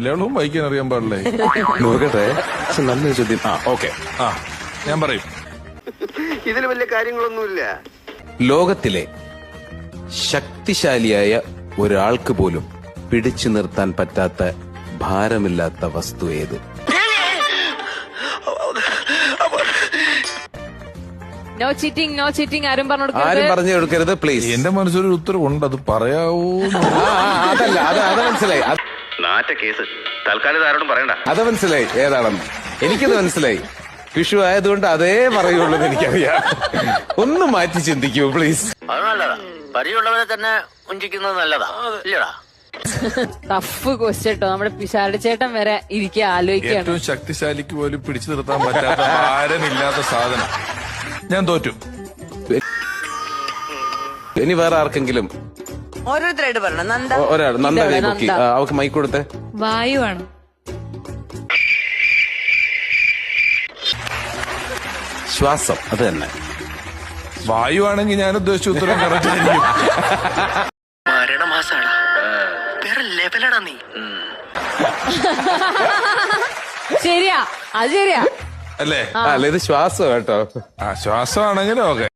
മലയാളവും വായിക്കാൻ അറിയാൻ പാടില്ലേ? നോക്കട്ടെ, നല്ലൊരു ചോദ്യം. ഓക്കെ, ഞാൻ പറയും. ഇതിൽ വലിയ കാര്യങ്ങളൊന്നുമില്ല. ലോകത്തിലെ ശക്തിശാലിയായ ഒരാൾക്ക് പോലും പിടിച്ചു നിർത്താൻ പറ്റാത്ത ഭാരമില്ലാത്ത വസ്തു ഏത്? No cheating, no cheating. ആരും ആരും പറഞ്ഞു കൊടുക്കരുത് പ്ലീസ്. എന്റെ മനസ്സിലൊരു ഉത്തരവുണ്ട്, അത് പറയാവോ? അതല്ല, അത് മനസ്സിലായി. നാറ്റ കേസ് തൽക്കാലം ആരോടും പറയണ്ട. അത് മനസ്സിലായി ഏതാണെന്ന്. എനിക്കത് മനസ്സിലായി. വിഷു ആയതുകൊണ്ട് അതേ പറയുള്ളൂ എന്ന് എനിക്കറിയാം. ഒന്ന് മാറ്റി ചിന്തിക്കൂ പ്ലീസ്. അത് നല്ലതാ, പരിചയമുള്ളവരെ തന്നെ ഉഞ്ചിക്കുന്നത് നല്ലതാ, ഇല്ലടാ? ടഫ് ക്വസ്റ്റ്യൻ കേട്ടോ. നമ്മുടെ പിശാലിച്ചേട്ടൻ വരെ ഇരിക്കുക ആലോചിക്കുകയാണ്. ഏറ്റവും ശക്തിശാലിക്ക് പോലും പിടിച്ചു നിർത്താൻ പറ്റാത്ത ഭാരമില്ലാത്ത സാധനം. ഞാൻ തോറ്റു. ഇനി വേറെ ആർക്കെങ്കിലും ഓരോരുത്തരായിട്ട് പറയണം. നന്ദ, ഒരാൾ നന്ദ കൈ പൊക്കി. അവക്ക് മൈക്ക് കൊടുത്തേ. വായുവാണ്. ശ്വാസം. അത് തന്നെ. വായുവാണെങ്കിൽ ഞാൻ ഉദ്ദേശിച്ച ഉത്തരം കറക്റ്റ് ആയിരിക്കും. മരണമാസാടാ, വേറെ ലെവലടാ നീ. ശരിയാ, അത് ശരിയാ അല്ലേ? അല്ല, ഇത് ശ്വാസം കേട്ടോ. ശ്വാസമാണെങ്കിലും ഓക്കെ.